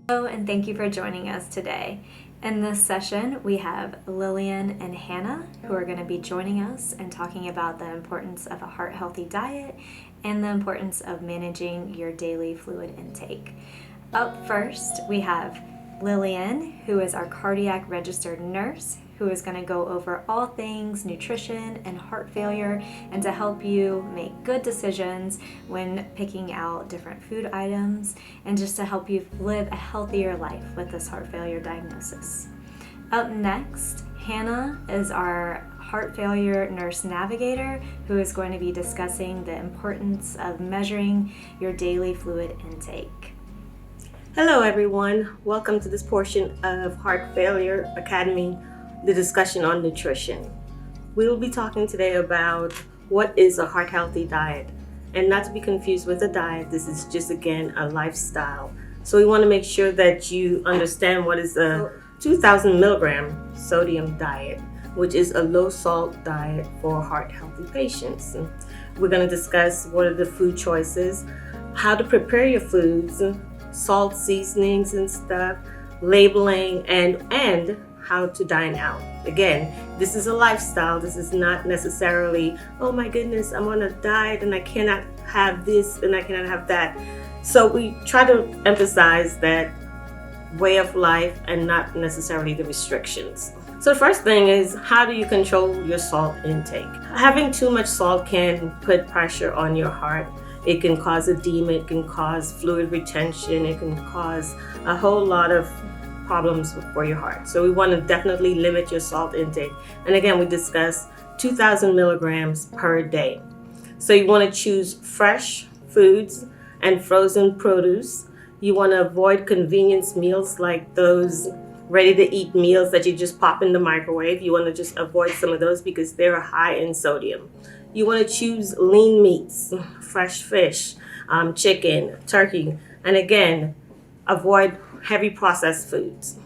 Hello, and thank you for joining us today. In this session, we have Lillian and Hannah who are going to be joining us and talking about the importance of a heart healthy diet and the importance of managing your daily fluid intake. Up first, we have Lillian, who is our cardiac registered nurse, who is going to go over all things nutrition and heart failure and to help you make good decisions when picking out different food items and just to help you live a healthier life with this heart failure diagnosis. Up next, Hannah is our heart failure nurse navigator who is going to be discussing the importance of measuring your daily fluid intake. Hello everyone, welcome to this portion of Heart Failure Academy, the discussion on nutrition. We will be talking today about what is a heart healthy diet, and not to be confused with a diet. This is just again a lifestyle. So we want to make sure that you understand what is a 2,000 milligram sodium diet, which is a low salt diet for heart healthy patients. We're going to discuss what are the food choices, how to prepare your foods, salt, seasonings and stuff, labeling, and how to dine out. Again, this is a lifestyle. This is not necessarily, oh my goodness, I'm on a diet and I cannot have this and I cannot have that. So we try to emphasize that way of life and not necessarily the restrictions. So the first thing is, how do you control your salt intake? Having too much salt can put pressure on your heart. It can cause edema, it can cause fluid retention, it can cause a whole lot of problems for your heart. So we want to definitely limit your salt intake. And again, we discussed 2,000 milligrams per day. So you want to choose fresh foods and frozen produce. You want to avoid convenience meals like those ready-to-eat meals that you just pop in the microwave. You want to just avoid some of those because they're high in sodium. You want to choose lean meats, fresh fish, chicken, turkey, and again, avoid heavy processed foods.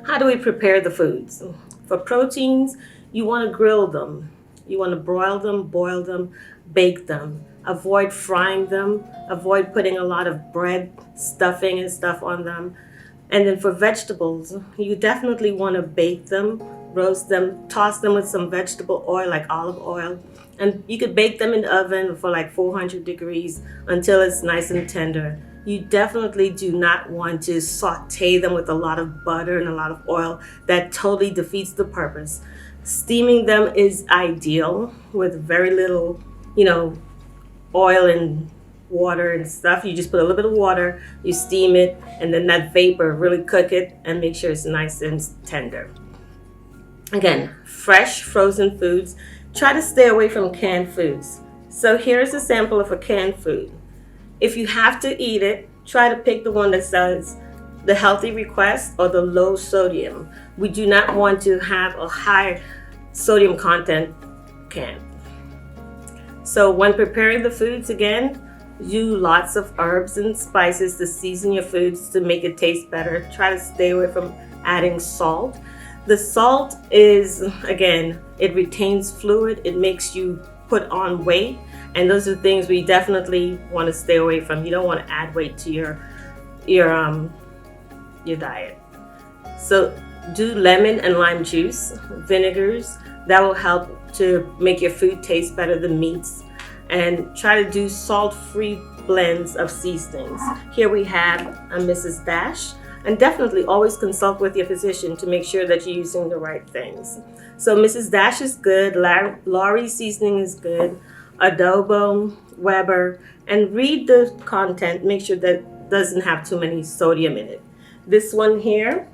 How do we prepare the foods? For proteins, you want to grill them. You want to broil them, boil them, bake them. Avoid frying them. Avoid putting a lot of bread, stuffing and stuff on them. And then for vegetables, you definitely want to bake them, roast them, toss them with some vegetable oil like olive oil. And you could bake them in the oven for like 400 degrees until it's nice and tender. You definitely do not want to saute them with a lot of butter and a lot of oil. That totally defeats the purpose. Steaming them is ideal with very little, oil and water and stuff. You just put a little bit of water, you steam it, and then that vapor, really cook it and make sure it's nice and tender. Again, fresh frozen foods. Try to stay away from canned foods. So here's a sample of a canned food. If you have to eat it, try to pick the one that says the healthy request or the low sodium. We do not want to have a high sodium content can. So when preparing the foods, again, use lots of herbs and spices to season your foods to make it taste better. Try to stay away from adding salt. The salt is, again, it retains fluid. It makes you put on weight. And those are the things we definitely want to stay away from. You don't want to add weight to your diet. So do lemon and lime juice, vinegars. That will help to make your food taste better, the meats. And try to do salt-free blends of seasonings. Here we have a Mrs. Dash. And definitely always consult with your physician to make sure that you're using the right things. So Mrs. Dash is good, Laurie's seasoning is good, Adobo, Weber, and read the content. Make sure that it doesn't have too many sodium in it. This one here,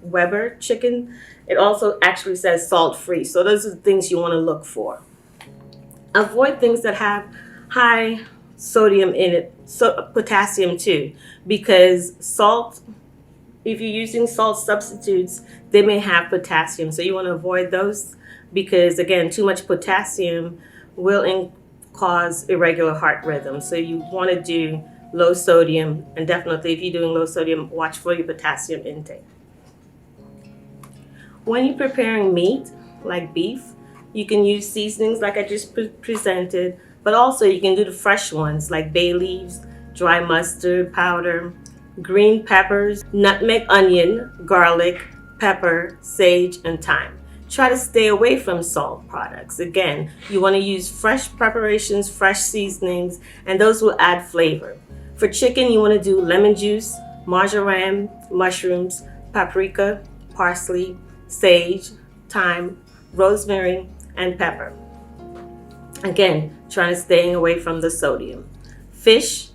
Weber chicken, it also actually says salt-free. So those are the things you want to look for. Avoid things that have high sodium in it, so potassium too, because salt, if you're using salt substitutes, they may have potassium. So you want to avoid those because, again, too much potassium will cause irregular heart rhythm. So you want to do low sodium, and definitely if you're doing low sodium, watch for your potassium intake. When you're preparing meat, like beef, you can use seasonings like I just presented, but also you can do the fresh ones like bay leaves, dry mustard powder, green peppers, nutmeg, onion, garlic, pepper, sage, and thyme. Try to stay away from salt products. Again, you want to use fresh preparations, fresh seasonings, and those will add flavor. For chicken, you want to do lemon juice, marjoram, mushrooms, paprika, parsley, sage, thyme, rosemary, and pepper. Again, trying to stay away from the sodium. Fish,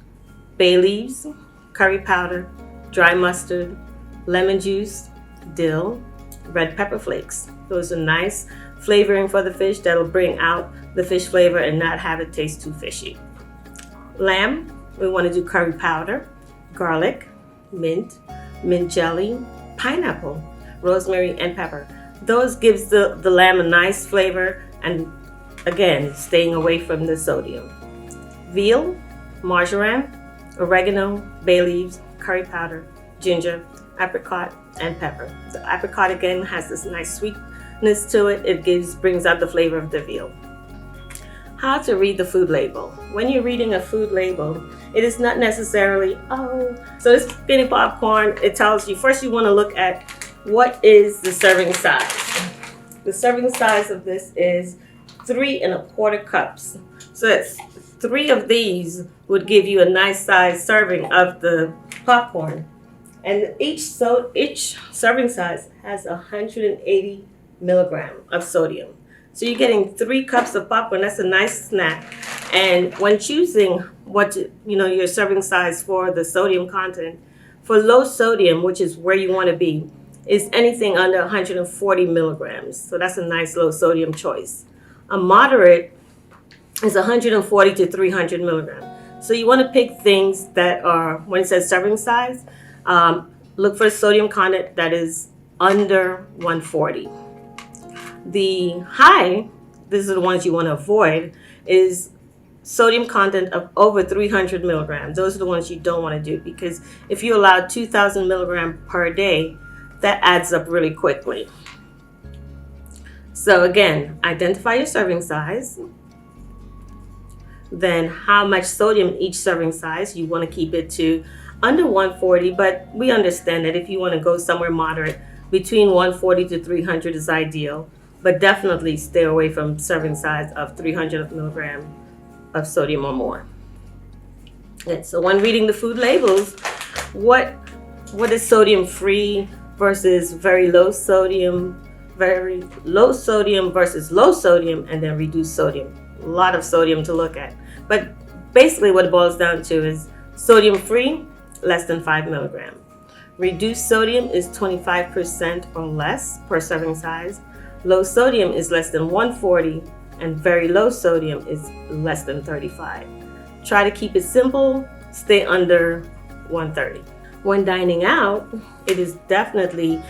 bay leaves, curry powder, dry mustard, lemon juice, dill, red pepper flakes. Those are nice flavoring for the fish that'll bring out the fish flavor and not have it taste too fishy. Lamb, we want to do curry powder, garlic, mint jelly, pineapple, rosemary, and pepper. Those gives the lamb a nice flavor and again, staying away from the sodium. Veal, marjoram, oregano, bay leaves, curry powder, ginger, apricot, and pepper. The apricot again has this nice sweetness to it. It brings out the flavor of the veal. How to read the food label. When you're reading a food label, it is not necessarily, so this skinny popcorn, it tells you, first you want to look at what is the serving size. The serving size of this is 3 1/4 cups. So it's 3 of these would give you a nice size serving of the popcorn. And each serving size has 180 milligrams of sodium. So you're getting 3 cups of popcorn. That's a nice snack. And when choosing your serving size for the sodium content, for low sodium, which is where you want to be, is anything under 140 milligrams. So that's a nice low sodium choice. A moderate is 140 to 300 milligrams. So you want to pick things that are, when it says serving size, look for sodium content that is under 140. The high, these are the ones you want to avoid, is sodium content of over 300 milligrams. Those are the ones you don't want to do because if you allow 2,000 milligrams per day, that adds up really quickly. So again, identify your serving size. Then how much sodium each serving size. You want to keep it to under 140, but we understand that if you want to go somewhere moderate, between 140 to 300 is ideal, but definitely stay away from serving size of 300 milligrams of sodium or more. And so when reading the food labels, what is sodium free versus very low sodium versus low sodium, and then reduced sodium. A lot of sodium to look at. But basically what it boils down to is sodium free, less than 5 milligrams. Reduced sodium is 25% or less per serving size. Low sodium is less than 140, and very low sodium is less than 35. Try to keep it simple, stay under 130. When dining out, it is definitely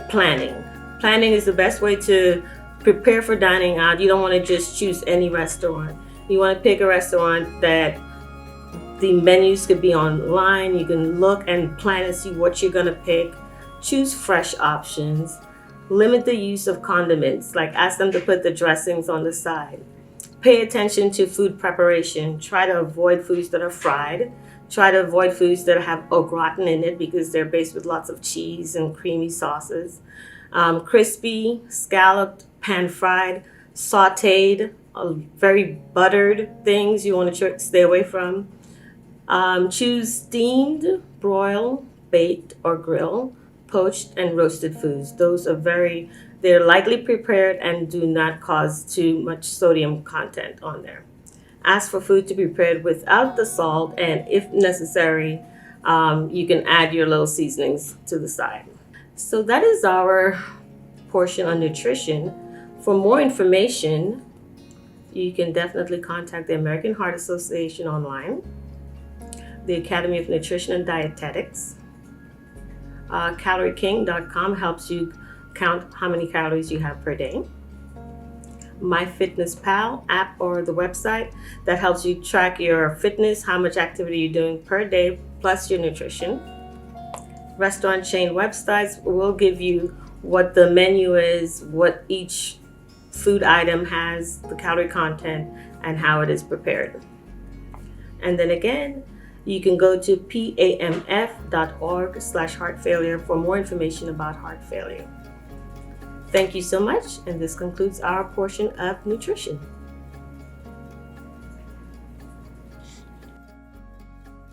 planning. Planning is the best way to prepare for dining out. You don't want to just choose any restaurant. You want to pick a restaurant that the menus could be online. You can look and plan and see what you're going to pick. Choose fresh options. Limit the use of condiments, like ask them to put the dressings on the side. Pay attention to food preparation. Try to avoid foods that are fried. Try to avoid foods that have au gratin in it because they're based with lots of cheese and creamy sauces. Crispy, scalloped, pan-fried, sautéed, very buttered things you want to stay away from. Choose steamed, broiled, baked, or grilled, poached, and roasted foods. Those are they're lightly prepared and do not cause too much sodium content on there. Ask for food to be prepared without the salt, and if necessary, you can add your little seasonings to the side. So that is our portion on nutrition. For more information, you can definitely contact the American Heart Association online, the Academy of Nutrition and Dietetics. CalorieKing.com helps you count how many calories you have per day. MyFitnessPal app or the website that helps you track your fitness, how much activity you're doing per day, plus your nutrition. Restaurant chain websites will give you what the menu is, what each food item has, the calorie content, and how it is prepared. And then again, You can go to pamf.org/heart failure for more information about heart failure. Thank you so much, and this concludes our portion of nutrition.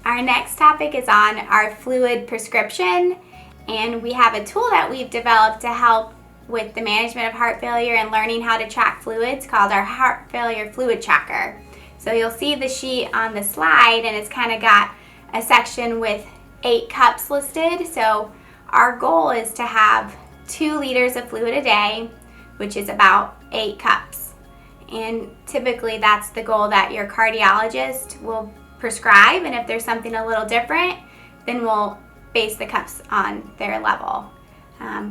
Our next topic is on our fluid prescription, and we have a tool that we've developed to help with the management of heart failure and learning how to track fluids called our Heart Failure Fluid Tracker. So you'll see the sheet on the slide, and it's kind of got a section with 8 cups listed. So our goal is to have 2 liters of fluid a day, which is about 8 cups. And typically that's the goal that your cardiologist will prescribe, and if there's something a little different, then we'll base the cups on their level.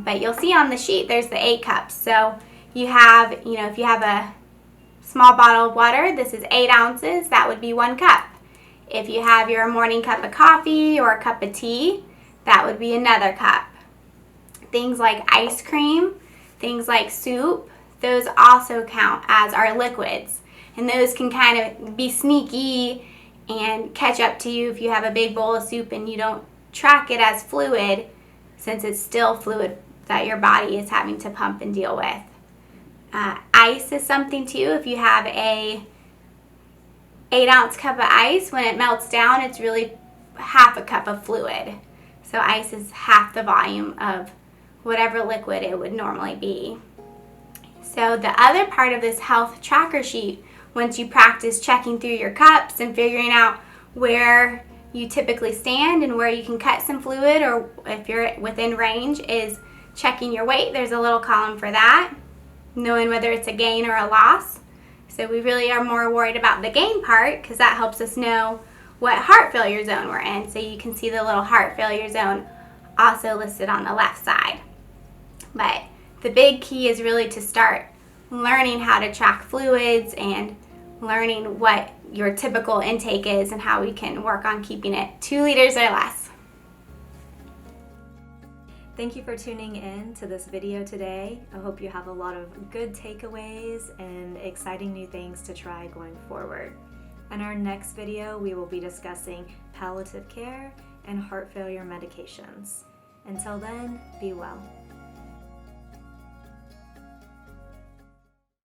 But you'll see on the sheet there's the 8 cups. So you have, if you have a small bottle of water, this is 8 ounces, that would be 1 cup. If you have your morning cup of coffee or a cup of tea, that would be another cup. Things like ice cream, things like soup, those also count as our liquids. And those can kind of be sneaky and catch up to you if you have a big bowl of soup and you don't track it as fluid, since it's still fluid that your body is having to pump and deal with. Ice is something too. If you have a 8-ounce cup of ice, when it melts down, it's really half a cup of fluid. So ice is half the volume of whatever liquid it would normally be. So the other part of this health tracker sheet, once you practice checking through your cups and figuring out where you typically stand and where you can cut some fluid, or if you're within range, is checking your weight. There's a little column for that, knowing whether it's a gain or a loss. So we really are more worried about the gain part because that helps us know what heart failure zone we're in. So you can see the little heart failure zone also listed on the left side. But the big key is really to start learning how to track fluids and learning what your typical intake is and how we can work on keeping it 2 liters or less. Thank you for tuning in to this video today. I hope you have a lot of good takeaways and exciting new things to try going forward. In our next video, we will be discussing palliative care and heart failure medications. Until then, be well.